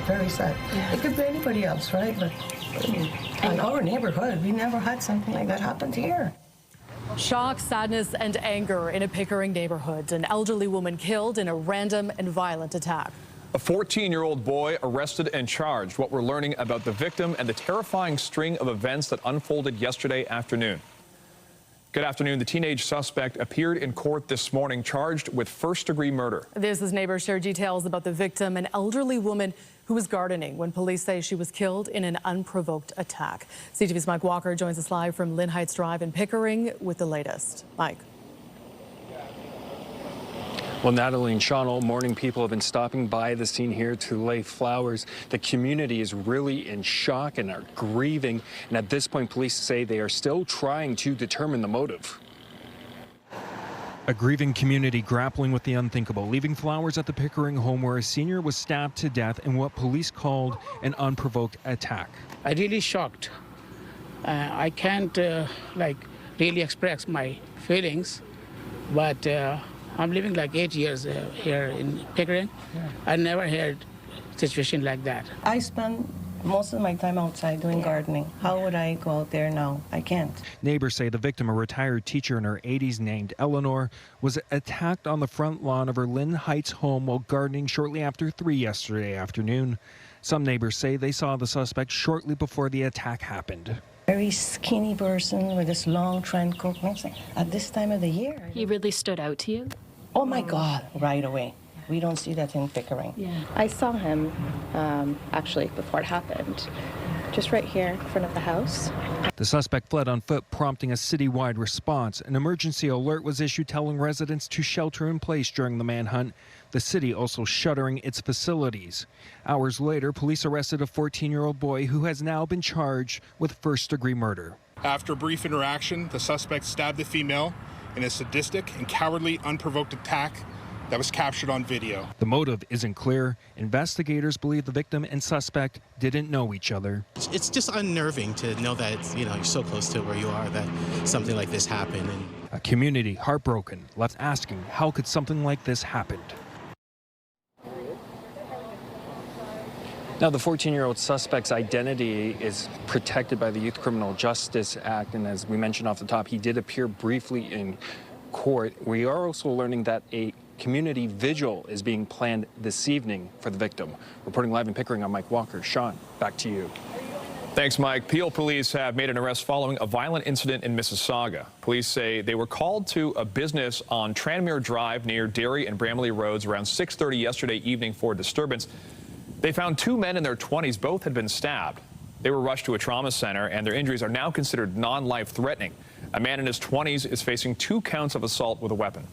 very sad. It could be anybody else, right? But in our neighborhood, we never had something like that happen here. Shock, sadness, and anger in a Pickering neighborhood. An elderly woman killed in a random and violent attack. A 14-year-old boy arrested and charged. What we're learning about the victim and the terrifying string of events that unfolded yesterday afternoon. Good afternoon. The teenage suspect appeared in court this morning, charged with first-degree murder. This is neighbors share details about the victim, an elderly woman who was gardening when police say she was killed in an unprovoked attack. CTV's Mike Walker joins us live from Lynn Heights Drive in Pickering with the latest. Mike. Well, Natalie and Sean, all morning people have been stopping by the scene here to lay flowers. The community is really in shock and are grieving. And at this point, police say they are still trying to determine the motive. A grieving community grappling with the unthinkable, leaving flowers at the Pickering home where a senior was stabbed to death in what police called an unprovoked attack. I'm really shocked. I can't really express my feelings, but I'm living like 8 years here in Pickering. I never heard a situation like that. I spend most of my time outside doing gardening. How would I go out there now? I can't. Neighbors say the victim, a retired teacher in her 80s named Eleanor, was attacked on the front lawn of her Lynn Heights home while gardening shortly after 3 yesterday afternoon. Some neighbors say they saw the suspect shortly before the attack happened. Very skinny person with this long trench coat. At this time of the year. He really stood out to you? Oh my God, right away. We don't see that in Pickering. Yeah. I saw him actually before it happened, just right here in front of the house. The suspect fled on foot, prompting a citywide response. An emergency alert was issued telling residents to shelter in place during the manhunt. The city also shuttering its facilities. Hours later, police arrested a 14-year-old boy who has now been charged with first-degree murder. After a brief interaction, the suspect stabbed the female in a sadistic and cowardly unprovoked attack that was captured on video. The motive isn't clear. Investigators believe the victim and suspect didn't know each other. It's just unnerving to know that you're so close to where you are that something like this happened. A community heartbroken, left asking how could something like this happen? Now, the 14-year-old suspect's identity is protected by the Youth Criminal Justice Act, and as we mentioned off the top, he did appear briefly in court. We are also learning that a community vigil is being planned this evening for the victim. Reporting live in Pickering, I'm Mike Walker. Sean, back to you. Thanks, Mike. Peel police have made an arrest following a violent incident in Mississauga. Police say they were called to a business on Tranmere Drive near Derry and Bramley Roads around 6:30 yesterday evening for a disturbance. They found 2 men in their 20s. Both had been stabbed. They were rushed to a trauma center, and their injuries are now considered non-life-threatening. A man in his 20s is facing 2 counts of assault with a weapon.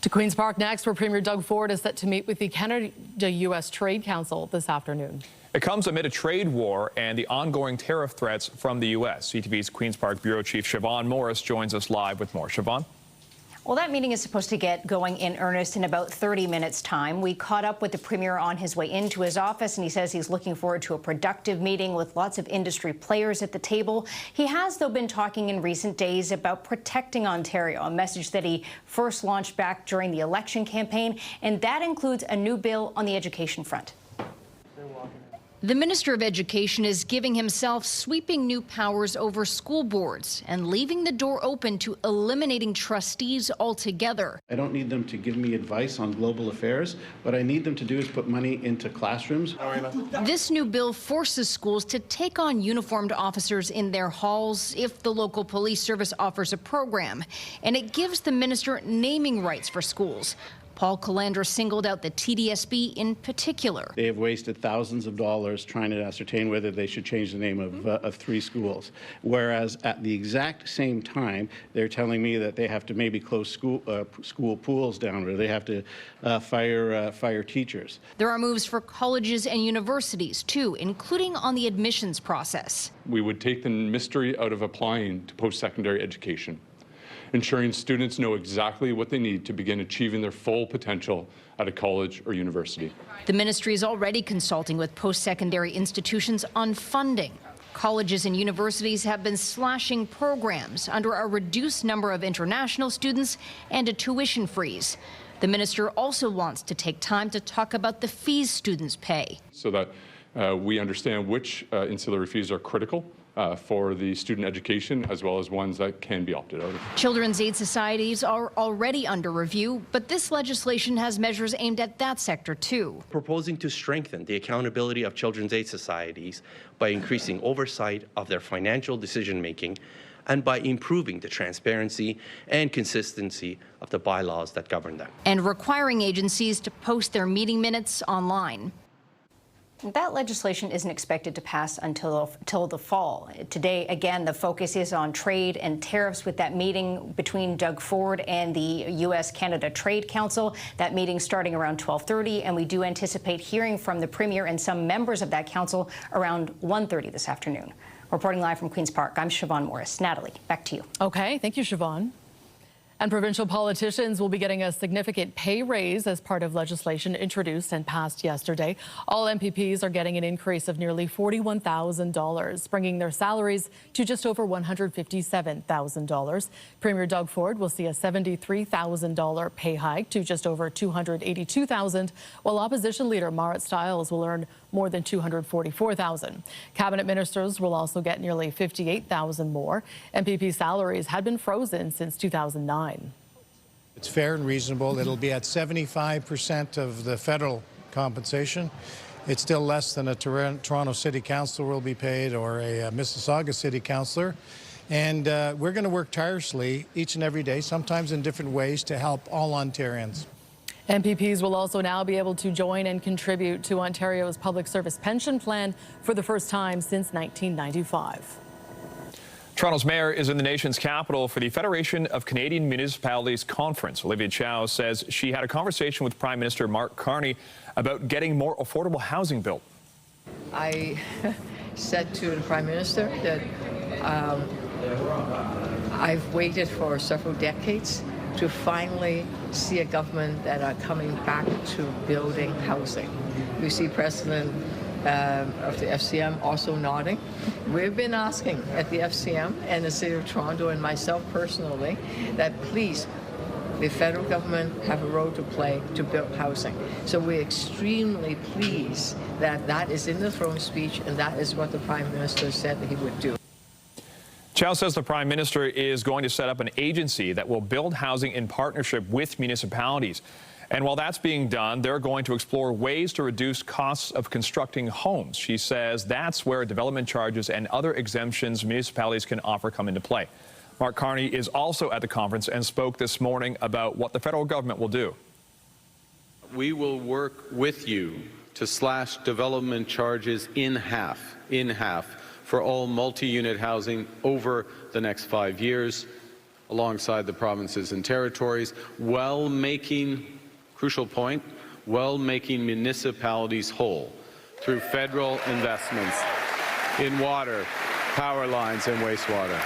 To Queen's Park next, where Premier Doug Ford is set to meet with the Canada-U.S. Trade Council this afternoon. It comes amid a trade war and the ongoing tariff threats from the U.S. CTV's Queen's Park Bureau Chief Siobhan Morris joins us live with more. Siobhan? Well, that meeting is supposed to get going in earnest in about 30 minutes' time. We caught up with the Premier on his way into his office, and he says he's looking forward to a productive meeting with lots of industry players at the table. He has, though, been talking in recent days about protecting Ontario, a message that he first launched back during the election campaign, and that includes a new bill on the education front. The Minister of Education is giving himself sweeping new powers over school boards and leaving the door open to eliminating trustees altogether. I don't need them to give me advice on global affairs. What I need them to do is put money into classrooms. This new bill forces schools to take on uniformed officers in their halls if the local police service offers a program, and it gives the minister naming rights for schools. Paul Calandra singled out the TDSB in particular. They have wasted thousands of dollars trying to ascertain whether they should change the name of 3 schools, whereas at the exact same time, they're telling me that they have to maybe close school pools down, or they have to fire teachers. There are moves for colleges and universities, too, including on the admissions process. We would take the mystery out of applying to post-secondary education, ensuring students know exactly what they need to begin achieving their full potential at a college or university. The ministry is already consulting with post-secondary institutions on funding. Colleges and universities have been slashing programs under a reduced number of international students and a tuition freeze. The minister also wants to take time to talk about the fees students pay. So that we understand which ancillary fees are critical for the student education, as well as ones that can be opted out of. Children's aid societies are already under review, but this legislation has measures aimed at that sector too. Proposing to strengthen the accountability of children's aid societies by increasing oversight of their financial decision-making and by improving the transparency and consistency of the bylaws that govern them. And requiring agencies to post their meeting minutes online. That legislation isn't expected to pass until the fall. Today, again, the focus is on trade and tariffs with that meeting between Doug Ford and the U.S.-Canada Trade Council. That meeting starting around 12:30, and we do anticipate hearing from the Premier and some members of that council around 1:30 this afternoon. Reporting live from Queen's Park, I'm Siobhan Morris. Natalie, back to you. Okay, thank you, Siobhan. And provincial politicians will be getting a significant pay raise as part of legislation introduced and passed yesterday. All MPPs are getting an increase of nearly $41,000, bringing their salaries to just over $157,000. Premier Doug Ford will see a $73,000 pay hike to just over $282,000, while opposition leader Marit Stiles will earn more than $244,000. Cabinet ministers will also get nearly $58,000 more. MPP salaries had been frozen since 2009. It's fair and reasonable. It'll be at 75% of the federal compensation. It's still less than a Toronto City Councillor will be paid or a Mississauga City Councillor. And we're going to work tirelessly each and every day, sometimes in different ways, to help all Ontarians. MPPs will also now be able to join and contribute to Ontario's public service pension plan for the first time since 1995. Toronto's mayor is in the nation's capital for the Federation of Canadian Municipalities Conference. Olivia Chow says she had a conversation with Prime Minister Mark Carney about getting more affordable housing built. I said to the Prime Minister that I've waited for several decades to finally see a government that are coming back to building housing. We see President of the FCM also nodding. We've been asking at the FCM and the City of Toronto and myself personally that please, the federal government have a role to play to build housing. So we're extremely pleased that that is in the throne speech and that is what the Prime Minister said that he would do. Chow says the Prime Minister is going to set up an agency that will build housing in partnership with municipalities. And while that's being done, they're going to explore ways to reduce costs of constructing homes. She says that's where development charges and other exemptions municipalities can offer come into play. Mark Carney is also at the conference and spoke this morning about what the federal government will do. We will work with you to slash development charges in half for all multi-unit housing over the next 5 years, alongside the provinces and territories, while making, crucial point, while making municipalities whole through federal investments in water, power lines, and wastewater.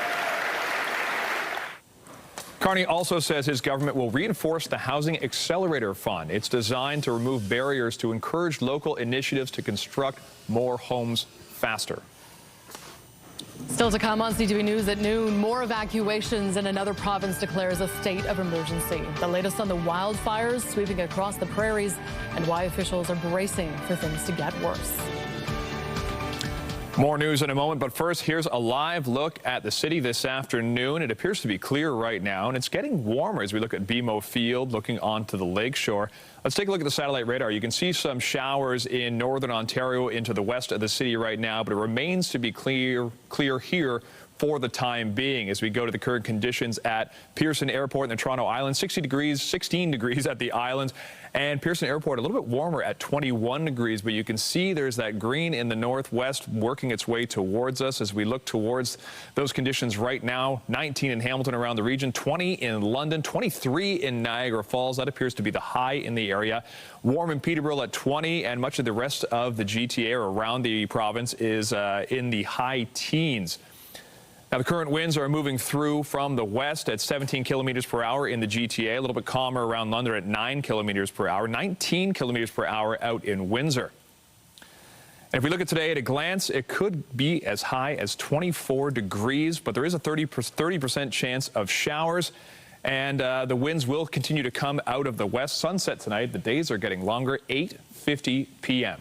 Carney also says his government will reinforce the Housing Accelerator Fund. It's designed to remove barriers to encourage local initiatives to construct more homes faster. Still to come on CTV News at noon, more evacuations and another province declares a state of emergency. The latest on the wildfires sweeping across the prairies and why officials are bracing for things to get worse. More news in a moment, but first, here's a live look at the city this afternoon. It appears to be clear right now, and it's getting warmer as we look at BMO Field, looking onto the lakeshore. Let's take a look at the satellite radar. You can see some showers in northern Ontario into the west of the city right now, but it remains to be clear here for the time being as we go to the current conditions at Pearson Airport in the Toronto Islands. 16 degrees at the islands, and Pearson Airport a little bit warmer at 21 degrees, but you can see there's that green in the northwest working its way towards us as we look towards those conditions right now. 19 in Hamilton around the region, 20 in London, 23 in Niagara Falls. That appears to be the high in the area. Warm in Peterborough at 20, and much of the rest of the GTA or around the province is in the high teens. Now, the current winds are moving through from the west at 17 kilometers per hour in the GTA, a little bit calmer around London at 9 kilometers per hour, 19 kilometers per hour out in Windsor. And if we look at today at a glance, it could be as high as 24 degrees, but there is a 30% chance of showers. And the winds will continue to come out of the west. Sunset tonight. The days are getting longer, 8:50 p.m.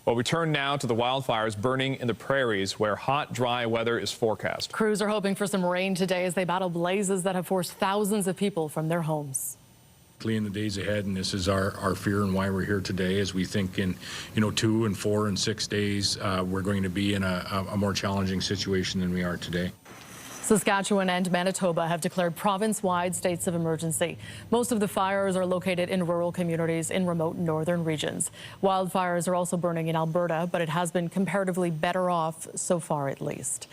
Well, we turn now to the wildfires burning in the prairies, where hot, dry weather is forecast. Crews are hoping for some rain today as they battle blazes that have forced thousands of people from their homes. In the days ahead, and this is our fear and why we're here today, as we think in 2 and 4 and 6 days we're going to be in a more challenging situation than we are today. Saskatchewan and Manitoba have declared province-wide states of emergency. Most of the fires are located in rural communities in remote northern regions. Wildfires are also burning in Alberta, but it has been comparatively better off so far, at least.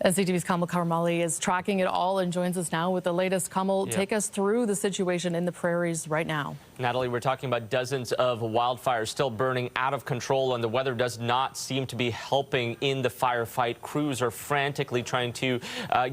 And CTV's Kamal Karmali is tracking it all and joins us now with the latest. Kamal, take us through the situation in the prairies right now. Natalie, we're talking about dozens of wildfires still burning out of control, and the weather does not seem to be helping in the firefight. Crews are frantically trying to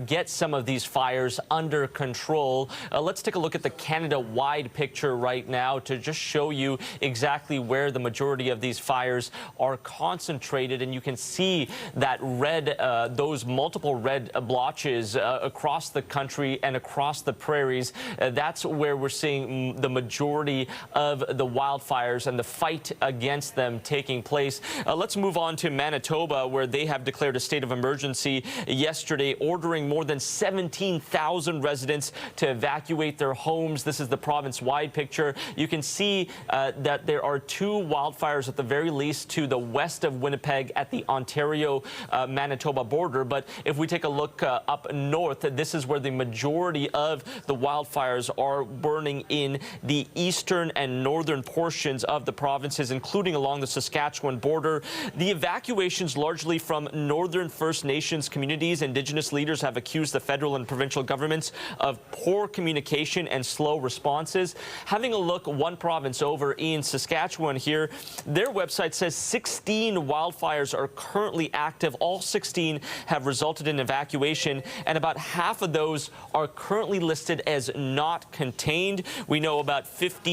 get some of these fires under control. Let's take a look at the Canada-wide picture right now to just show you exactly where the majority of these fires are concentrated. And you can see that red, those multiple red blotches across the country and across the prairies. That's where we're seeing the majority of the wildfires and the fight against them taking place. Let's move on to Manitoba, where they have declared a state of emergency yesterday, ordering more than 17,000 residents to evacuate their homes. This is the province-wide picture. You can see that there are 2 wildfires at the very least to the west of Winnipeg at the Ontario-Manitoba border. But if we take a look up north, this is where the majority of the wildfires are burning in the eastern and northern portions of the provinces, including along the Saskatchewan border. The evacuations largely from northern First Nations communities. Indigenous leaders have accused the federal and provincial governments of poor communication and slow responses. Having a look one province over in Saskatchewan here, their website says 16 wildfires are currently active. All 16 have resulted in evacuation, and about half of those are currently listed as not contained. We know about 15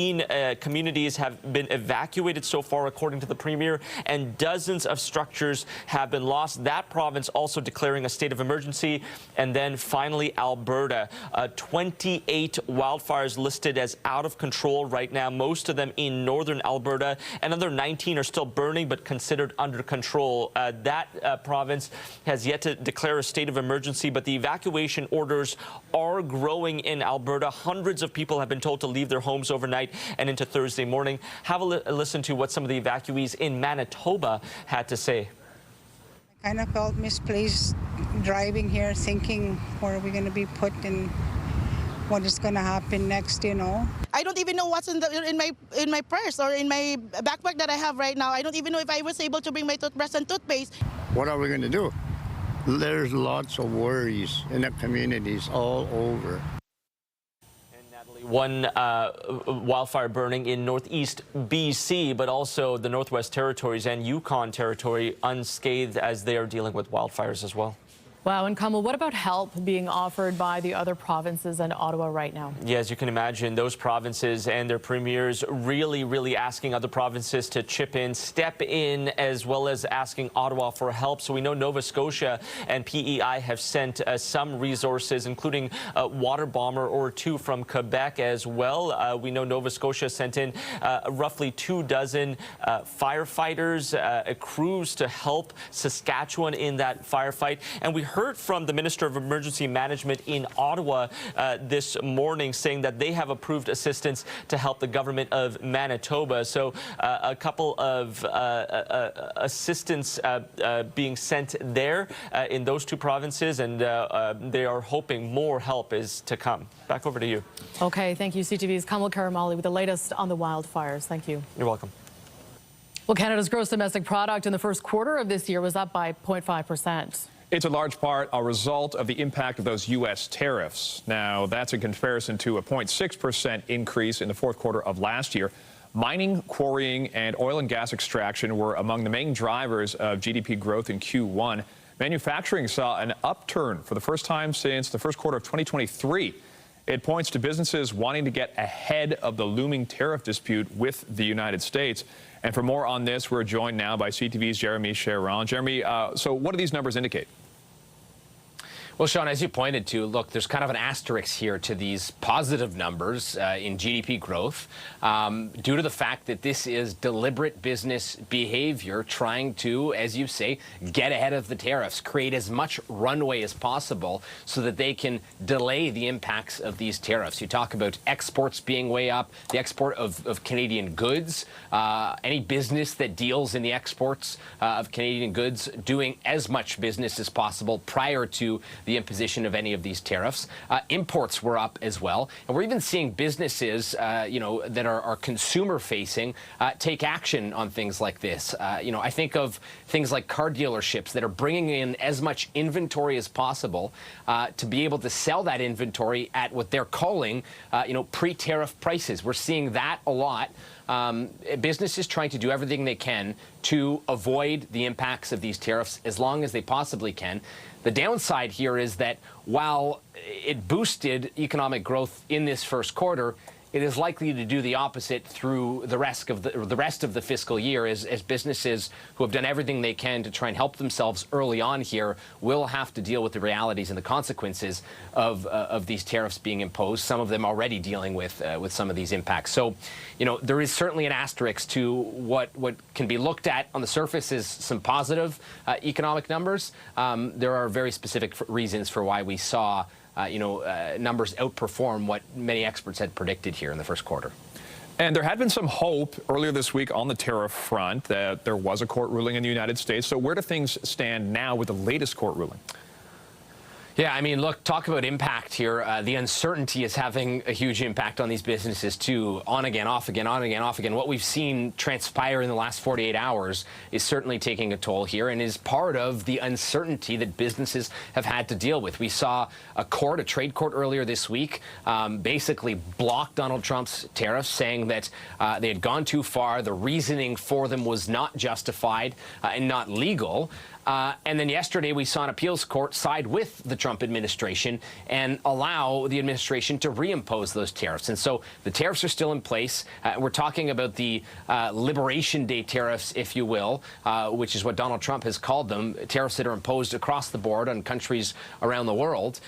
communities have been evacuated so far, according to the Premier, and dozens of structures have been lost. That province also declaring a state of emergency. And then finally, Alberta. 28 wildfires listed as out of control right now, most of them in northern Alberta. Another 19 are still burning but considered under control. That province has yet to declare a state of emergency, but the evacuation orders are growing in Alberta. Hundreds of people have been told to leave their homes overnight and into Thursday morning. Have a listen to what some of the evacuees in Manitoba had to say. I kind of felt misplaced driving here, thinking, where are we going to be put and what is going to happen next, I don't even know what's in my purse or in my backpack that I have right now. I don't even know if I was able to bring my toothbrush and toothpaste. What are we going to do? There's lots of worries in the communities all over. One wildfire burning in northeast BC, but also the Northwest Territories and Yukon Territory unscathed as they are dealing with wildfires as well. Wow, and Kamal, what about help being offered by the other provinces and Ottawa right now? Yeah, as you can imagine, those provinces and their premiers really asking other provinces to chip in, step in, as well as asking Ottawa for help. So we know Nova Scotia and PEI have sent some resources, including a water bomber or 2 from Quebec as well. We know Nova Scotia sent in roughly 24 firefighters, crews to help Saskatchewan in that firefight. And we heard from the Minister of Emergency Management in Ottawa this morning saying that they have approved assistance to help the government of Manitoba. So a couple of assistance being sent there in those 2 provinces, and they are hoping more help is to come. Back over to you. Okay, thank you, CTV's Kamal Karamali with the latest on the wildfires. Thank you. You're welcome. Well, Canada's gross domestic product in the first quarter of this year was up by 0.5%. It's a large part a result of the impact of those U.S. tariffs. Now, that's in comparison to a 0.6% increase in the fourth quarter of last year. Mining, quarrying, and oil and gas extraction were among the main drivers of GDP growth in Q1. Manufacturing saw an upturn for the first time since the first quarter of 2023. It points to businesses wanting to get ahead of the looming tariff dispute with the United States. And for more on this, we're joined now by CTV's Jeremy Sharon. Jeremy, so what do these numbers indicate? Well, Sean, as you pointed to, look, there's kind of an asterisk here to these positive numbers in GDP growth due to the fact that this is deliberate business behavior trying to, as you say, get ahead of the tariffs, create as much runway as possible so that they can delay the impacts of these tariffs. You talk about exports being way up, the export of Canadian goods, any business that deals in the exports of Canadian goods doing as much business as possible prior to the imposition of any of these tariffs. Imports were up as well. And we're even seeing businesses, that are consumer-facing take action on things like this. I think of things like car dealerships that are bringing in as much inventory as possible to be able to sell that inventory at what they're calling, pre-tariff prices. We're seeing that a lot. Businesses trying to do everything they can to avoid the impacts of these tariffs as long as they possibly can. The downside here is that while it boosted economic growth in this first quarter, it is likely to do the opposite through the rest of the fiscal year as businesses who have done everything they can to try and help themselves early on here will have to deal with the realities and the consequences of these tariffs being imposed, some of them already dealing with some of these impacts. So, there is certainly an asterisk to what can be looked at on the surface as some positive economic numbers. There are very specific reasons for why we saw numbers outperform what many experts had predicted here in the first quarter. And there had been some hope earlier this week on the tariff front that there was a court ruling in the United States. So where do things stand now with the latest court ruling? Yeah, I mean, look, talk about impact here. The uncertainty is having a huge impact on these businesses, too. On again, off again, on again, off again. What we've seen transpire in the last 48 hours is certainly taking a toll here and is part of the uncertainty that businesses have had to deal with. We saw a trade court earlier this week, basically block Donald Trump's tariffs, saying that they had gone too far. The reasoning for them was not justified and not legal. And then yesterday we saw an appeals court side with the Trump administration and allow the administration to reimpose those tariffs. And so the tariffs are still in place. We're talking about the Liberation Day tariffs, if you will, which is what Donald Trump has called them, tariffs that are imposed across the board on countries around the world.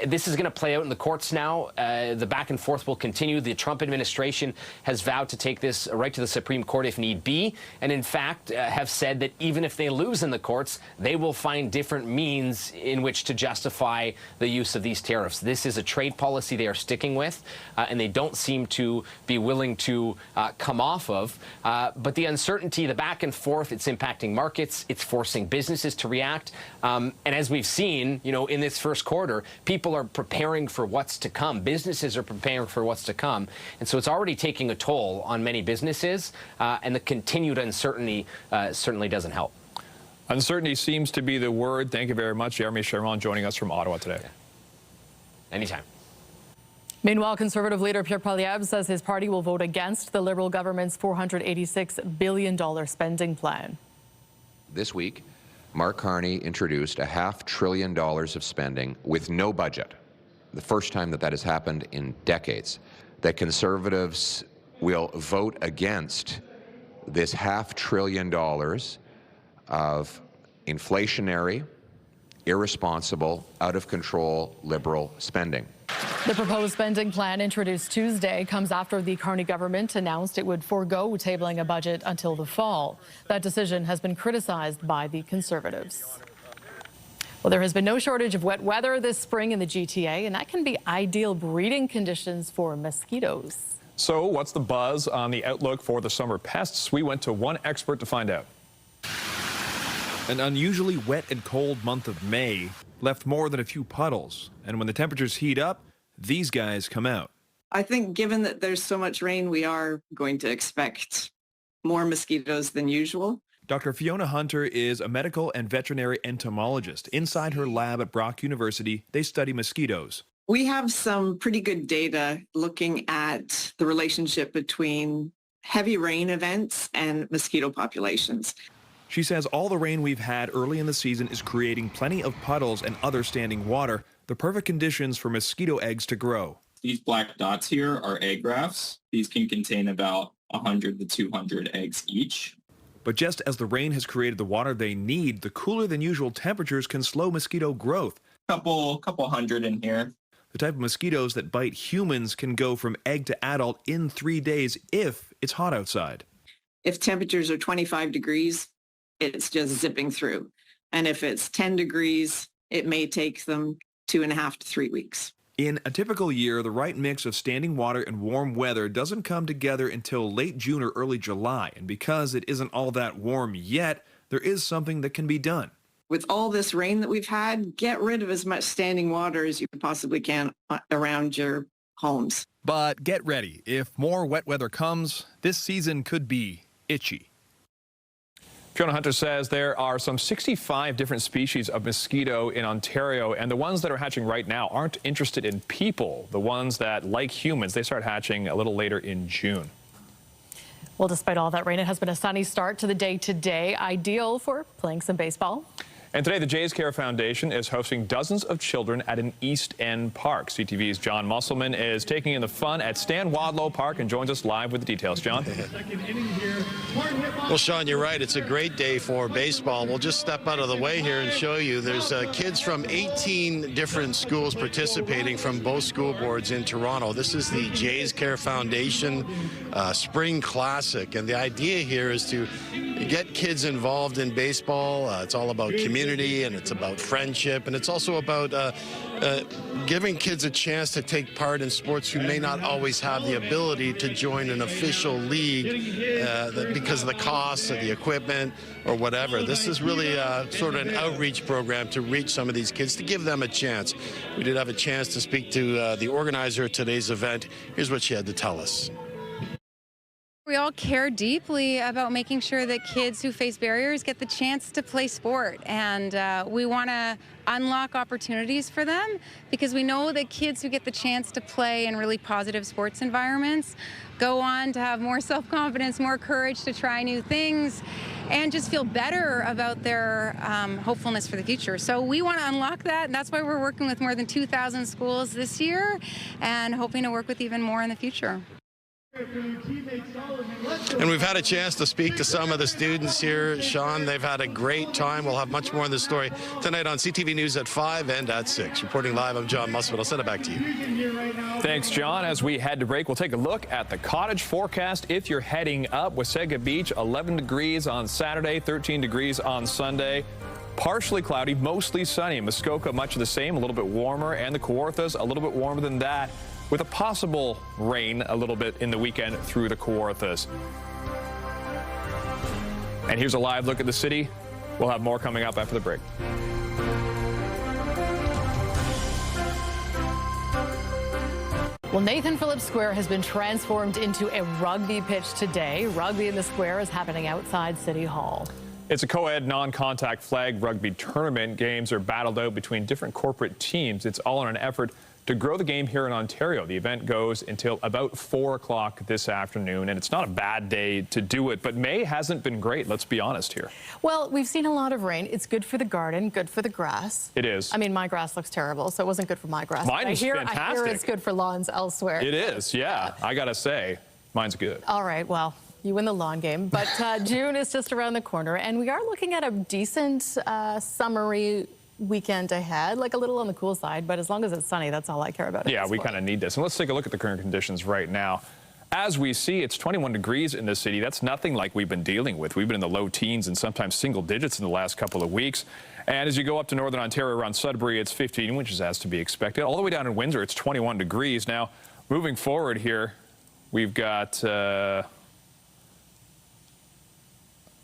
This is going to play out in the courts now. The back and forth will continue. The Trump administration has vowed to take this right to the Supreme Court if need be, and in fact have said that even if they lose in the courts, they will find different means in which to justify the use of these tariffs. This is a trade policy they are sticking with, and they don't seem to be willing to come off of. But the uncertainty, the back and forth, it's impacting markets. It's forcing businesses to react. And as we've seen, in this first quarter, people are preparing for what's to come. Businesses are preparing for what's to come. And so it's already taking a toll on many businesses, and the continued uncertainty certainly doesn't help. Uncertainty seems to be the word. Thank you very much, Jeremy Sherman, joining us from Ottawa today. Anytime. Meanwhile, Conservative leader Pierre Poilievre says his party will vote against the Liberal government's $486 billion spending plan. This week, Mark Carney introduced $500 billion of spending with no budget. The first time that has happened in decades. That Conservatives will vote against this $500 billion of inflationary, irresponsible, out-of-control Liberal spending. The proposed spending plan introduced Tuesday comes after the Carney government announced it would forego tabling a budget until the fall. That decision has been criticized by the Conservatives. Well, there has been no shortage of wet weather this spring in the GTA, and that can be ideal breeding conditions for mosquitoes. So what's the buzz on the outlook for the summer pests? We went to one expert to find out. An unusually wet and cold month of May left more than a few puddles, and when the temperatures heat up, these guys come out. I think given that there's so much rain, we are going to expect more mosquitoes than usual. Dr. Fiona Hunter is a medical and veterinary entomologist. Inside her lab at Brock University, they study mosquitoes. We have some pretty good data looking at the relationship between heavy rain events and mosquito populations. She says all the rain we've had early in the season is creating plenty of puddles and other standing water, the perfect conditions for mosquito eggs to grow. These black dots here are egg grafts. These can contain about 100 to 200 eggs each. But just as the rain has created the water they need, the cooler than usual temperatures can slow mosquito growth. couple hundred in here. The type of mosquitoes that bite humans can go from egg to adult in 3 days if it's hot outside. If temperatures are 25 degrees, it's just zipping through. And if it's 10 degrees, it may take them 2.5 to 3 weeks. In a typical year, the right mix of standing water and warm weather doesn't come together until late June or early July. And because it isn't all that warm yet, there is something that can be done. With all this rain that we've had, get rid of as much standing water as you possibly can around your homes. But get ready. If more wet weather comes, this season could be itchy. Fiona Hunter says there are some 65 different species of mosquito in Ontario, and the ones that are hatching right now aren't interested in people. The ones that, like humans, they start hatching a little later in June. Well, despite all that rain, it has been a sunny start to the day today, ideal for playing some baseball. And today, the Jays Care Foundation is hosting dozens of children at an East End park. CTV's John Musselman is taking in the fun at Stan Wadlow Park and joins us live with the details. John? Well, Sean, you're right. It's a great day for baseball. We'll just step out of the way here and show you. There's kids from 18 different schools participating from both school boards in Toronto. This is the Jays Care Foundation Spring Classic. And the idea here is to get kids involved in baseball. It's all about community, and it's about friendship, and it's also about giving kids a chance to take part in sports who may not always have the ability to join an official league because of the costs of the equipment or whatever. This is really sort of an outreach program to reach some of these kids, to give them a chance. We did have a chance to speak to the organizer of today's event. Here's what she had to tell us. We all care deeply about making sure that kids who face barriers get the chance to play sport, and we want to unlock opportunities for them, because we know that kids who get the chance to play in really positive sports environments go on to have more self-confidence, more courage to try new things, and just feel better about their hopefulness for the future. So we want to unlock that, and that's why we're working with more than 2,000 schools this year and hoping to work with even more in the future. And we've had a chance to speak to some of the students here, Sean. They've had a great time. We'll have much more on this story tonight on CTV News at 5 and at 6. Reporting live, I'm John Musselman. I'll send it back to you. Thanks, John. As we head to break, we'll take a look at the cottage forecast. If you're heading up, Wasaga Beach, 11 degrees on Saturday, 13 degrees on Sunday. Partially cloudy, mostly sunny. Muskoka, much of the same, a little bit warmer, and the Kawarthas, a little bit warmer than that, with a possible rain a little bit in the weekend through the Kawarthas. And here's a live look at the city. We'll have more coming up after the break. Well, Nathan Phillips Square has been transformed into a rugby pitch today. Rugby in the square is happening outside City Hall. It's a co-ed non-contact flag rugby tournament. Games are battled out between different corporate teams. It's all in an effort to grow the game here in Ontario. The event goes until about 4 o'clock this afternoon, and it's not a bad day to do it, but May hasn't been great, let's be honest here. Well, we've seen a lot of rain. It's good for the garden, good for the grass. It is. I mean, my grass looks terrible, so it wasn't good for my grass. Mine is fantastic. I hear it's good for lawns elsewhere. It is, yeah. I gotta say, mine's good. All right, well, you win the lawn game, but June is just around the corner, and we are looking at a decent summery weekend ahead, like a little on the cool side, but as long as it's sunny, that's all I care about. Yeah, we kind of need this. And let's take a look at the current conditions right now. As we see, it's 21 degrees in the city. That's nothing like we've been dealing with. We've been in the low teens and sometimes single digits in the last couple of weeks. And as you go up to Northern Ontario around Sudbury, it's 15, which is as to be expected. All the way down in Windsor, it's 21 degrees. Now, moving forward here, we've got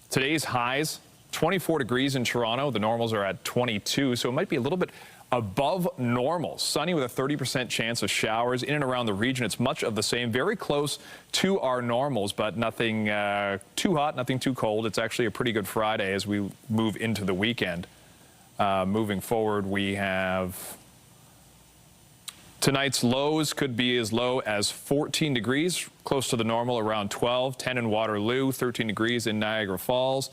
today's highs. 24 degrees in Toronto. The normals are at 22, so it might be a little bit above normal. Sunny with a 30% chance of showers in and around the region. It's much of the same, very close to our normals, but nothing too hot, nothing too cold. It's actually a pretty good Friday as we move into the weekend. Moving forward, we have tonight's lows could be as low as 14 degrees, close to the normal, around 12, 10 in Waterloo, 13 degrees in Niagara Falls.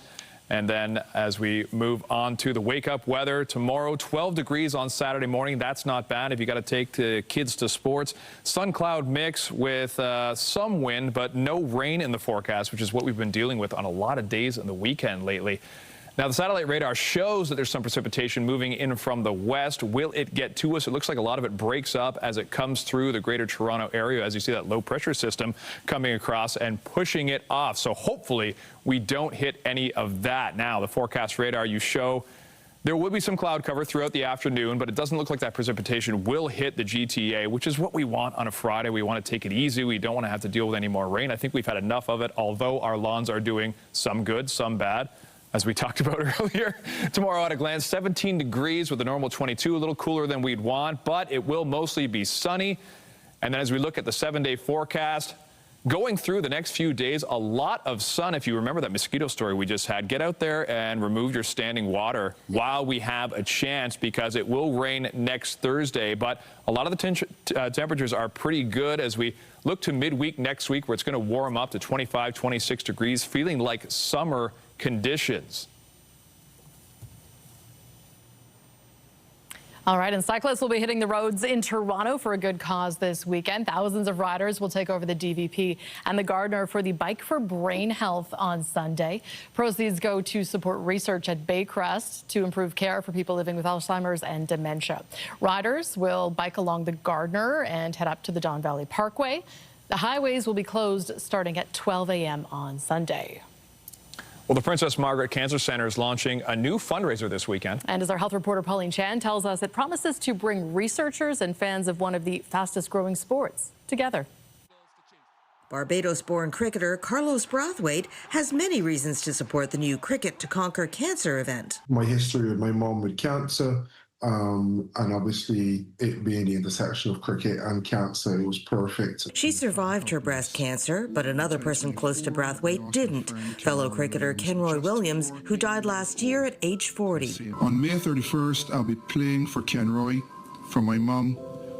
And then as we move on to the wake-up weather, tomorrow, 12 degrees on Saturday morning. That's not bad if you got to take the kids to sports. Sun-cloud mix with some wind, but no rain in the forecast, which is what we've been dealing with on a lot of days on the weekend lately. Now, the satellite radar shows that there's some precipitation moving in from the west. Will it get to us? It looks like a lot of it breaks up as it comes through the greater Toronto area, as you see that low pressure system coming across and pushing it off. So hopefully we don't hit any of that. Now, the forecast radar you show, there will be some cloud cover throughout the afternoon, but it doesn't look like that precipitation will hit the GTA, which is what we want on a Friday. We want to take it easy. We don't want to have to deal with any more rain. I think we've had enough of it, although our lawns are doing some good, some bad, as we talked about earlier. Tomorrow at a glance, 17 degrees with a normal 22, a little cooler than we'd want, but it will mostly be sunny. And then as we look at the 7-day forecast, going through the next few days, a lot of sun. If you remember that mosquito story we just had, get out there and remove your standing water while we have a chance, because it will rain next Thursday. But a lot of the temperatures are pretty good as we look to midweek next week, where it's going to warm up to 25, 26 degrees, feeling like summer conditions. All right, and cyclists will be hitting the roads in Toronto for a good cause this weekend. Thousands of riders will take over the DVP and the Gardner for the Bike for Brain Health on Sunday. Proceeds go to support research at Baycrest to improve care for people living with Alzheimer's and dementia. Riders will bike along the Gardner and head up to the Don Valley Parkway. The highways will be closed starting at 12 a.m. on Sunday. Well, the Princess Margaret Cancer Centre is launching a new fundraiser this weekend. And as our health reporter Pauline Chan tells us, it promises to bring researchers and fans of one of the fastest growing sports together. Barbados-born cricketer Carlos Brathwaite has many reasons to support the new Cricket to Conquer Cancer event. My history with my mom with cancer, and obviously it being the intersection of cricket and cancer, it was perfect. She survived her breast cancer, but another person close to Brathwaite didn't. Fellow cricketer Kenroy Williams, who died last year at age 40. On May 31st, I'll be playing for Kenroy, for my mum,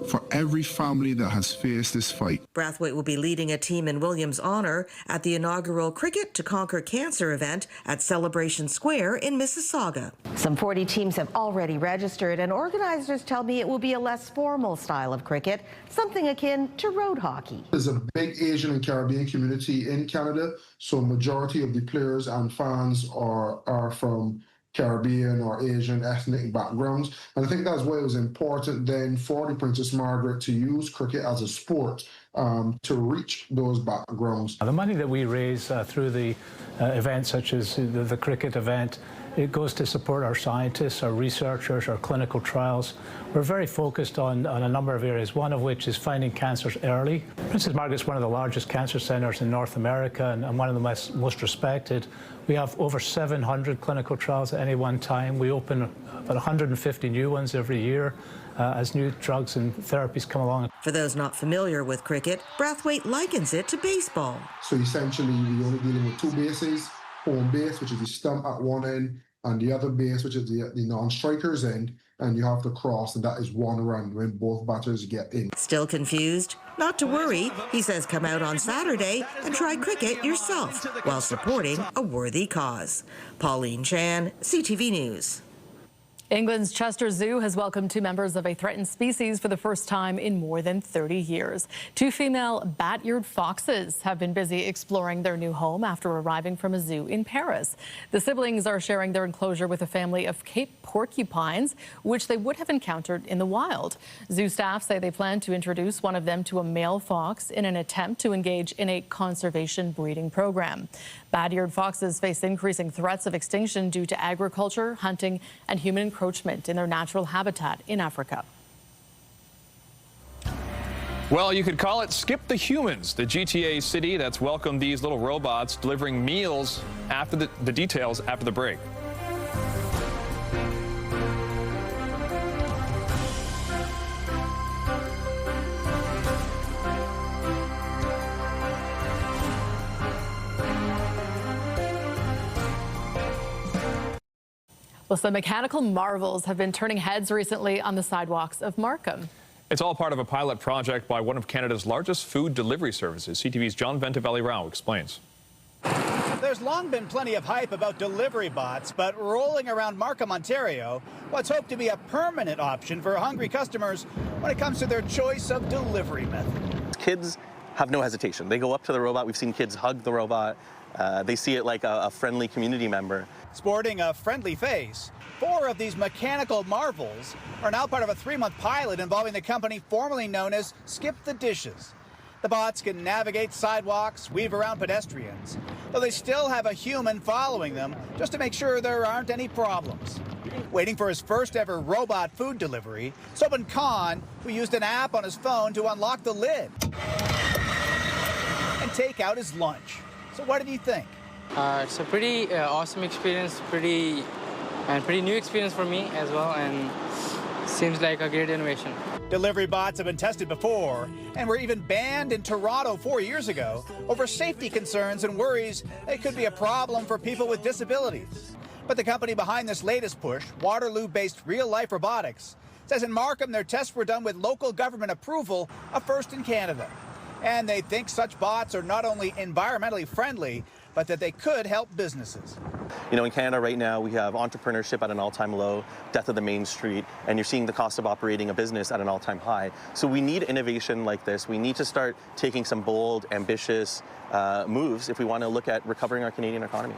for every family that has faced this fight. Brathwaite will be leading a team in Williams' honour at the inaugural Cricket to Conquer Cancer event at Celebration Square in Mississauga. Some 40 teams have already registered, and organisers tell me it will be a less formal style of cricket, something akin to road hockey. There's a big Asian and Caribbean community in Canada, so majority of the players and fans are from Caribbean or Asian ethnic backgrounds. And I think that's why it was important then for the Princess Margaret to use cricket as a sport to reach those backgrounds. The money that we raise through the events such as the cricket event, it goes to support our scientists, our researchers, our clinical trials. We're very focused on a number of areas, one of which is finding cancers early. Princess Margaret's one of the largest cancer centres in North America and one of the most respected. We have over 700 clinical trials at any one time. We open about 150 new ones every year as new drugs and therapies come along. For those not familiar with cricket, Brathwaite likens it to baseball. So essentially, we're only dealing with two bases, home base, which is the stump at one end, and the other base, which is the non-striker's end, and you have to cross, and that is one run when both batters get in. Still confused? Not to worry. He says come out on Saturday and try cricket yourself while supporting a worthy cause. Pauline Chan, CTV News. England's Chester Zoo has welcomed two members of a threatened species for the first time in more than 30 years. Two female bat-eared foxes have been busy exploring their new home after arriving from a zoo in Paris. The siblings are sharing their enclosure with a family of Cape porcupines, which they would have encountered in the wild. Zoo staff say they plan to introduce one of them to a male fox in an attempt to engage in a conservation breeding program. Bat-eared foxes face increasing threats of extinction due to agriculture, hunting, and human encroachment in their natural habitat in Africa. Well, you could call it Skip the Humans, the GTA city that's welcomed these little robots delivering meals after the details after the break. Well, some mechanical marvels have been turning heads recently on the sidewalks of Markham. It's all part of a pilot project by one of Canada's largest food delivery services. CTV's John Ventavelli-Rao explains. There's long been plenty of hype about delivery bots, but rolling around Markham, Ontario, what's hoped to be a permanent option for hungry customers when it comes to their choice of delivery method. Kids have no hesitation. They go up to the robot. We've seen kids hug the robot. They see it like a friendly community member. Sporting a friendly face, 4 of these mechanical marvels are now part of a 3-month pilot involving the company formerly known as Skip the Dishes. The bots can navigate sidewalks, weave around pedestrians, though they still have a human following them just to make sure there aren't any problems. Waiting for his first ever robot food delivery, Siobhan Khan, who used an app on his phone to unlock the lid and take out his lunch. So what did he think? It's a pretty awesome experience, pretty new experience for me as well, and seems like a great innovation. Delivery bots have been tested before and were even banned in Toronto 4 years ago over safety concerns and worries they could be a problem for people with disabilities. But the company behind this latest push, Waterloo-based Real Life Robotics, says in Markham their tests were done with local government approval, a first in Canada. And they think such bots are not only environmentally friendly, but that they could help businesses. You know, in Canada right now, we have entrepreneurship at an all-time low, death of the main street, and you're seeing the cost of operating a business at an all-time high. So we need innovation like this. We need to start taking some bold, ambitious moves if we want to look at recovering our Canadian economy.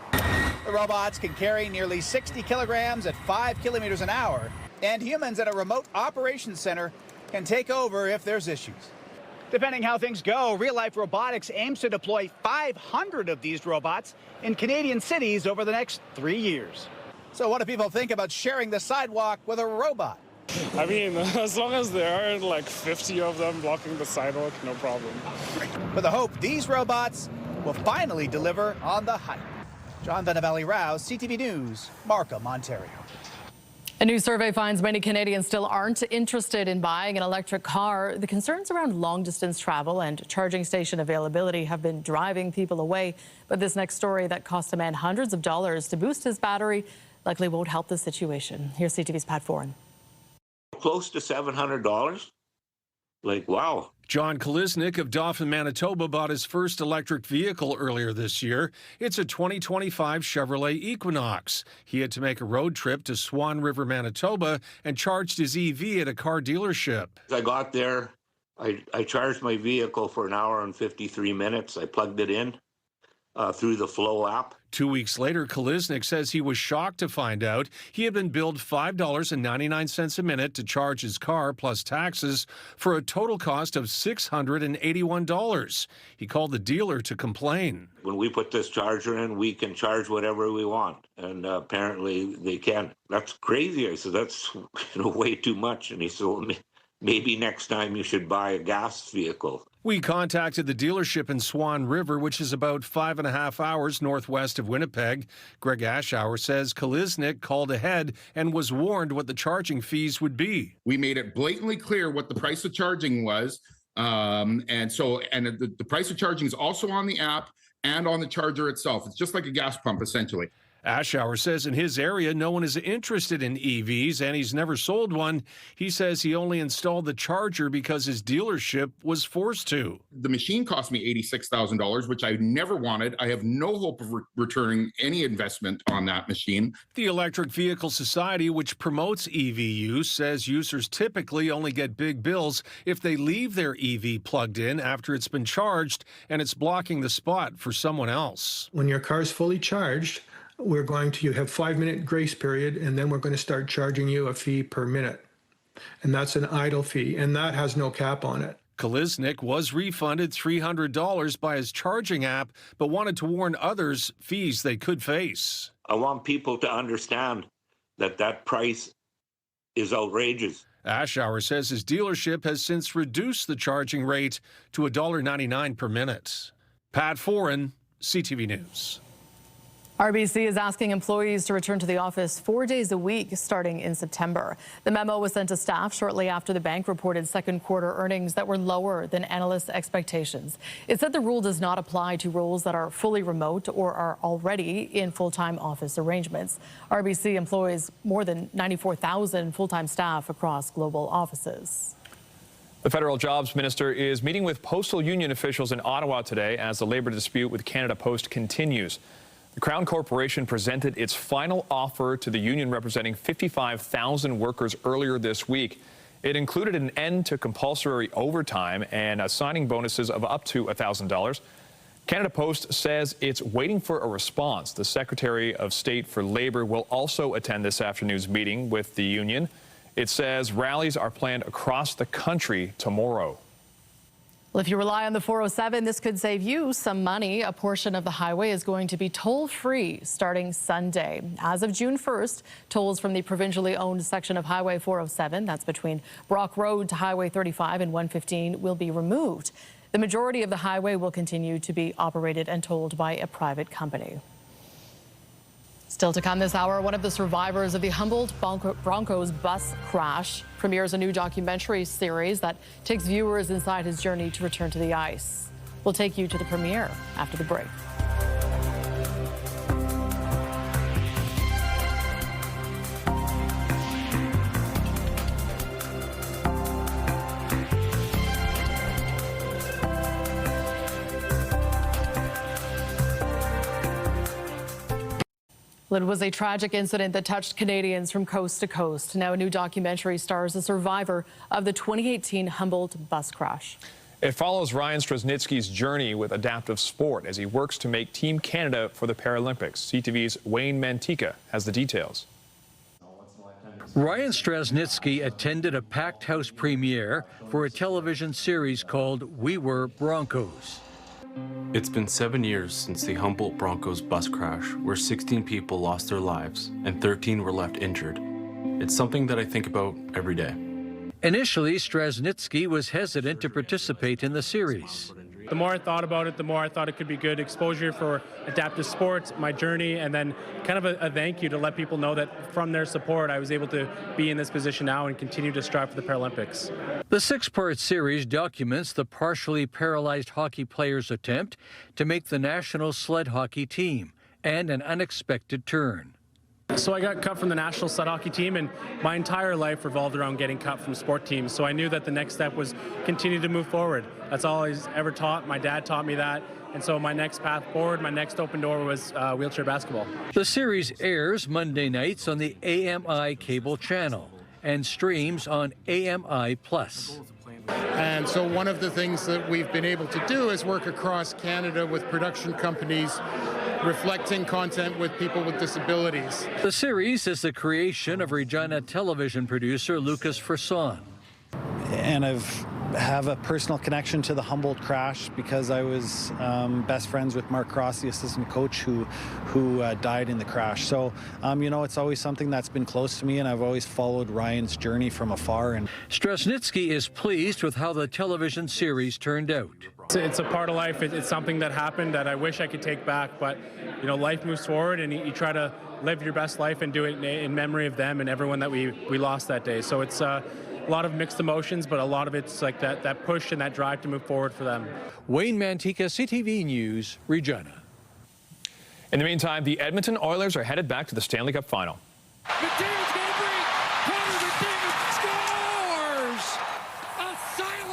The robots can carry nearly 60 kilograms at 5 kilometers an hour, and humans at a remote operations center can take over if there's issues. Depending how things go, Real Life Robotics aims to deploy 500 of these robots in Canadian cities over the next 3 years. So what do people think about sharing the sidewalk with a robot? I mean, as long as there aren't like 50 of them blocking the sidewalk, no problem. With the hope these robots will finally deliver on the hype. John Valley-Rouse, CTV News, Markham, Ontario. A new survey finds many Canadians still aren't interested in buying an electric car. The concerns around long-distance travel and charging station availability have been driving people away. But this next story that cost a man hundreds of dollars to boost his battery likely won't help the situation. Here's CTV's Pat Foran. Close to $700? Like, wow. John Kalisnik of Dauphin, Manitoba bought his first electric vehicle earlier this year. It's a 2025 Chevrolet Equinox. He had to make a road trip to Swan River, Manitoba, and charged his EV at a car dealership. I got there, I charged my vehicle for an hour and 53 minutes. I plugged it in through the Flow app. 2 weeks later, Kalisnik says he was shocked to find out he had been billed $5.99 a minute to charge his car plus taxes for a total cost of $681. He called the dealer to complain. When we put this charger in, we can charge whatever we want, and apparently they can. That's crazy. I said, that's way too much. And he said, well, maybe next time you should buy a gas vehicle. We contacted the dealership in Swan River, which is about 5.5 hours northwest of Winnipeg. Greg Ashour says Kalisnik called ahead and was warned what the charging fees would be. We made it blatantly clear what the price of charging was. The price of charging is also on the app and on the charger itself. It's just like a gas pump, essentially. Ashour says in his area, no one is interested in EVs, and he's never sold one. He says he only installed the charger because his dealership was forced to. The machine cost me $86,000, which I never wanted. I have no hope of returning any investment on that machine. The Electric Vehicle Society, which promotes EV use, says users typically only get big bills if they leave their EV plugged in after it's been charged and it's blocking the spot for someone else. When your car's fully charged, we're going to have 5-minute grace period, and then we're going to start charging you a fee per minute. And that's an idle fee, and that has no cap on it. Kalisnik was refunded $300 by his charging app, but wanted to warn others fees they could face. I want people to understand that price is outrageous. Ashour says his dealership has since reduced the charging rate to $1.99 per minute. Pat Foran, CTV News. RBC is asking employees to return to the office 4 days a week starting in September. The memo was sent to staff shortly after the bank reported second quarter earnings that were lower than analysts' expectations. It said the rule does not apply to roles that are fully remote or are already in full-time office arrangements. RBC employs more than 94,000 full-time staff across global offices. The federal jobs minister is meeting with postal union officials in Ottawa today as the labor dispute with Canada Post continues. The Crown Corporation presented its final offer to the union representing 55,000 workers earlier this week. It included an end to compulsory overtime and signing bonuses of up to $1,000. Canada Post says it's waiting for a response. The Secretary of State for Labour will also attend this afternoon's meeting with the union. It says rallies are planned across the country tomorrow. Well, if you rely on the 407, this could save you some money. A portion of the highway is going to be toll-free starting Sunday. As of June 1st, tolls from the provincially owned section of Highway 407, that's between Brock Road to Highway 35 and 115, will be removed. The majority of the highway will continue to be operated and tolled by a private company. Still to come this hour, one of the survivors of the Humboldt Broncos bus crash premieres a new documentary series that takes viewers inside his journey to return to the ice. We'll take you to the premiere after the break. It was a tragic incident that touched Canadians from coast to coast. Now a new documentary stars a survivor of the 2018 Humboldt bus crash. It follows Ryan Strasnitsky's journey with adaptive sport as he works to make Team Canada for the Paralympics. CTV's Wayne Mantika has the details. Ryan Strasnitsky attended a packed house premiere for a television series called We Were Broncos. It's been 7 years since the Humboldt Broncos bus crash, where 16 people lost their lives and 13 were left injured. It's something that I think about every day. Initially, Strasnitsky was hesitant to participate in the series. The more I thought about it, the more I thought it could be good exposure for adaptive sports, my journey, and then kind of a thank you to let people know that from their support, I was able to be in this position now and continue to strive for the Paralympics. The 6-part series documents the partially paralyzed hockey player's attempt to make the national sled hockey team and an unexpected turn. So I got cut from the national sled hockey team, and my entire life revolved around getting cut from sport teams. So I knew that the next step was continue to move forward. That's all he's ever taught. My dad taught me that. And so my next path forward, my next open door was wheelchair basketball. The series airs Monday nights on the AMI cable channel and streams on AMI Plus. And so one of the things that we've been able to do is work across Canada with production companies reflecting content with people with disabilities. The series is the creation of Regina television producer Lucas Frisson. And have a personal connection to the Humboldt crash because I was best friends with Mark Cross, the assistant coach who died in the crash. So, you know, it's always something that's been close to me, and I've always followed Ryan's journey from afar. And Strasnitsky is pleased with how the television series turned out. It's a part of life. It's something that happened that I wish I could take back, but you know, life moves forward, and you try to live your best life and do it in memory of them and everyone that we lost that day. So it's a lot of mixed emotions, but a lot of it's like that push and that drive to move forward for them. Wayne Mantika, CTV News, Regina. In the meantime, the Edmonton Oilers are headed back to the Stanley Cup final.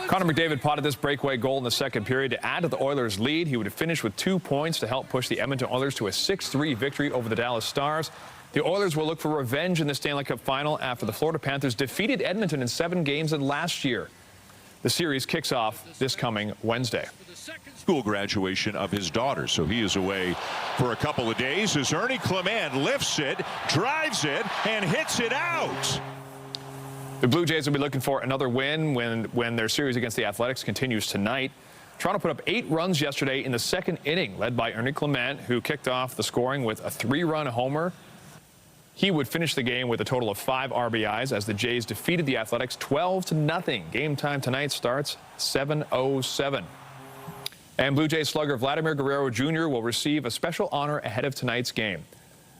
Connor McDavid potted this breakaway goal in the second period to add to the Oilers' lead. He would have finished with 2 points to help push the Edmonton Oilers to a 6-3 victory over the Dallas Stars. The Oilers will look for revenge in the Stanley Cup final after the Florida Panthers defeated Edmonton in 7 games last year. The series kicks off this coming Wednesday. School graduation of his daughter, so he is away for a couple of days as Ernie Clement lifts it, drives it, and hits it out. The Blue Jays will be looking for another win when their series against the Athletics continues tonight. Toronto put up 8 runs yesterday in the second inning, led by Ernie Clement, who kicked off the scoring with a 3-run homer. He would finish the game with a total of 5 RBIs as the Jays defeated the Athletics 12-0. Game time tonight starts 7:07. And Blue Jays slugger Vladimir Guerrero Jr. will receive a special honor ahead of tonight's game.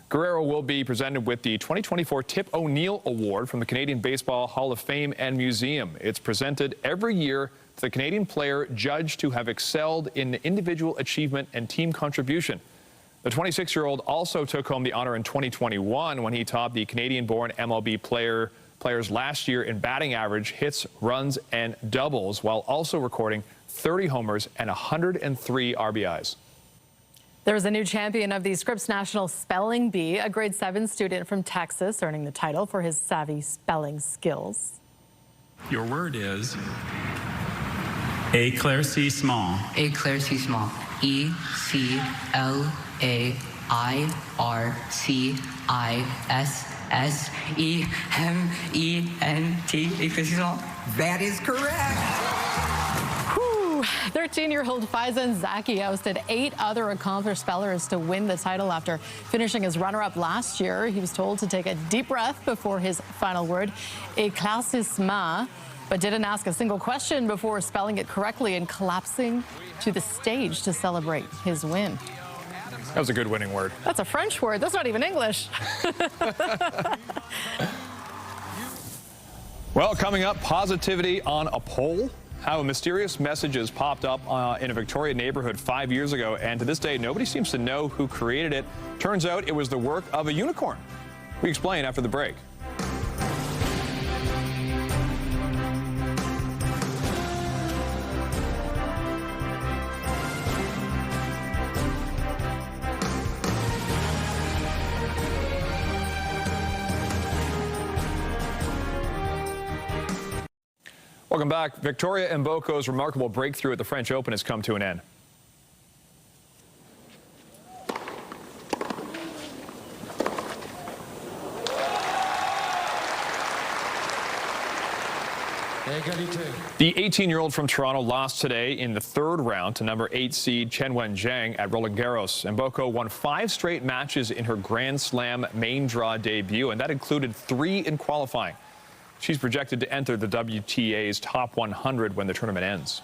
Guerrero will be presented with the 2024 Tip O'Neill Award from the Canadian Baseball Hall of Fame and Museum. It's presented every year to the Canadian player judged to have excelled in individual achievement and team contribution. The 26-year-old also took home the honor in 2021 when he topped the Canadian-born MLB players last year in batting average, hits, runs, and doubles, while also recording 30 homers and 103 RBIs. There's a new champion of the Scripps National Spelling Bee, a grade 7 student from Texas, earning the title for his savvy spelling skills. Your word is éclaircissement. Éclaircissement. E-C-L-A-I-R-C-I-S-S-E-M-E-N-T. Éclaircissement. That is correct. 13-year-old Faizan Zaki ousted 8 other accomplished spellers to win the title after finishing as runner-up last year. He was told to take a deep breath before his final word, éclaircissement, but didn't ask a single question before spelling it correctly and collapsing to the stage to celebrate his win. That was a good winning word. That's a French word. That's not even English. Well, coming up, positivity on a pole. How mysterious messages popped up in a Victoria neighborhood 5 years ago, and to this day, nobody seems to know who created it. Turns out it was the work of a unicorn. We explain after the break. Welcome back. Victoria Mboko's remarkable breakthrough at the French Open has come to an end. The 18-year-old from Toronto lost today in the 3rd round to number 8 seed Chen Wenjiang at Roland Garros. Mboko won 5 straight matches in her Grand Slam main draw debut, and that included 3 in qualifying. She's projected to enter the WTA's top 100 when the tournament ends.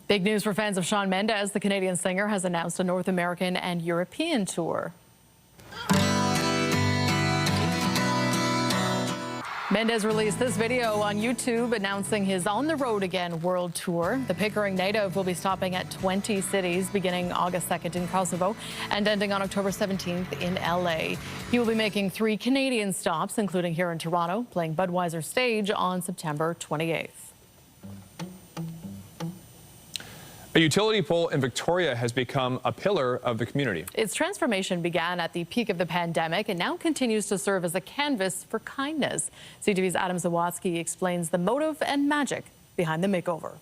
Big news for fans of Shawn Mendes. The Canadian singer has announced a North American and European tour. Mendes released this video on YouTube announcing his On the Road Again world tour. The Pickering native will be stopping at 20 cities beginning August 2nd in Kosovo and ending on October 17th in LA. He will be making 3 Canadian stops, including here in Toronto, playing Budweiser Stage on September 28th. A utility pole in Victoria has become a pillar of the community. Its transformation began at the peak of the pandemic and now continues to serve as a canvas for kindness. CTV's Adam Zawatsky explains the motive and magic behind the makeover.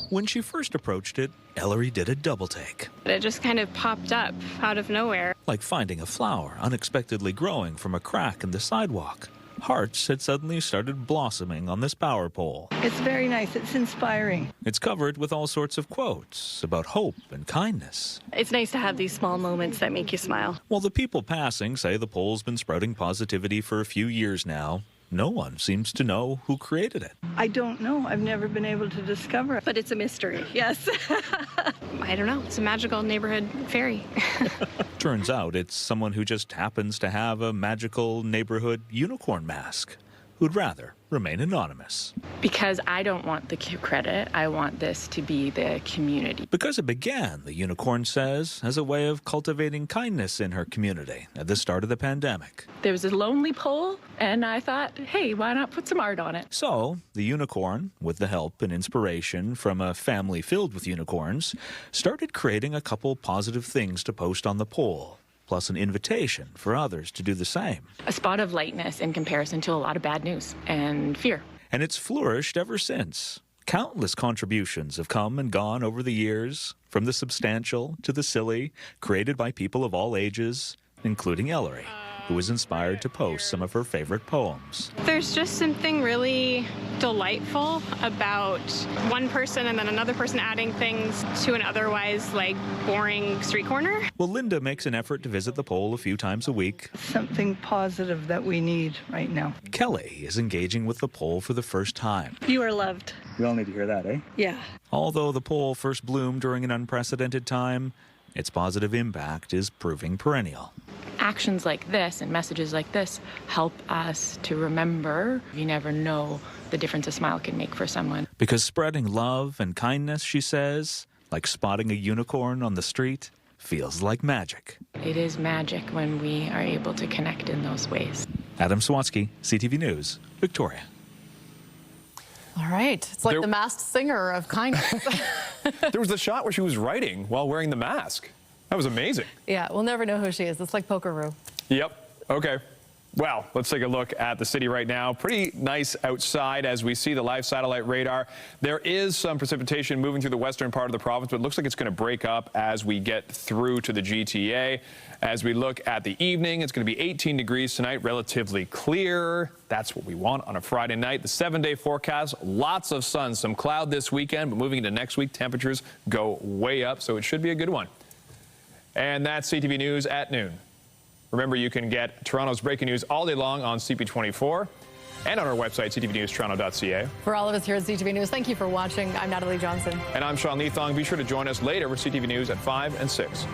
When she first approached it, Ellery did a double take. It just kind of popped up out of nowhere. Like finding a flower unexpectedly growing from a crack in the sidewalk. Hearts had suddenly started blossoming on this power pole. It's very nice. It's inspiring. It's covered with all sorts of quotes about hope and kindness. It's nice to have these small moments that make you smile. While the people passing say the pole's been sprouting positivity for a few years now, no one seems to know who created it. I don't know. I've never been able to discover it. But it's a mystery, yes. I don't know. It's a magical neighborhood fairy. Turns out it's someone who just happens to have a magical neighborhood unicorn mask, who'd rather remain anonymous. Because I don't want the credit. I want this to be the community. Because it began, the unicorn says, as a way of cultivating kindness in her community at the start of the pandemic. There was a lonely pole, and I thought, hey, why not put some art on it? So, the unicorn, with the help and inspiration from a family filled with unicorns, started creating a couple positive things to post on the pole, plus an invitation for others to do the same. A spot of lightness in comparison to a lot of bad news and fear. And it's flourished ever since. Countless contributions have come and gone over the years, from the substantial to the silly, created by people of all ages, including Ellery, who was inspired to post some of her favorite poems. There's just something really delightful about one person and then another person adding things to an otherwise boring street corner. Well, Linda makes an effort to visit the pole a few times a week. Something positive that we need right now. Kelly is engaging with the pole for the first time. You are loved. We all need to hear that, eh? Yeah. Although the pole first bloomed during an unprecedented time, its positive impact is proving perennial. Actions like this and messages like this help us to remember you never know the difference a smile can make for someone. Because spreading love and kindness, she says, like spotting a unicorn on the street, feels like magic. It is magic when we are able to connect in those ways. Adam Swatsky, CTV News, Victoria. All right. It's like the masked singer of kindness. There was the shot where she was writing while wearing the mask. That was amazing. Yeah, we'll never know who she is. It's like Pokeroo. Yep. Okay. Well, let's take a look at the city right now. Pretty nice outside as we see the live satellite radar. There is some precipitation moving through the western part of the province, but it looks like it's going to break up as we get through to the GTA. As we look at the evening, it's going to be 18 degrees tonight, relatively clear. That's what we want on a Friday night. The 7-day forecast, lots of sun, some cloud this weekend, but moving into next week, temperatures go way up, so it should be a good one. And that's CTV News at noon. Remember, you can get Toronto's breaking news all day long on CP24 and on our website, ctvnewstoronto.ca. For all of us here at CTV News, thank you for watching. I'm Natalie Johnson. And I'm Sean Leathong. Be sure to join us later with CTV News at 5 and 6.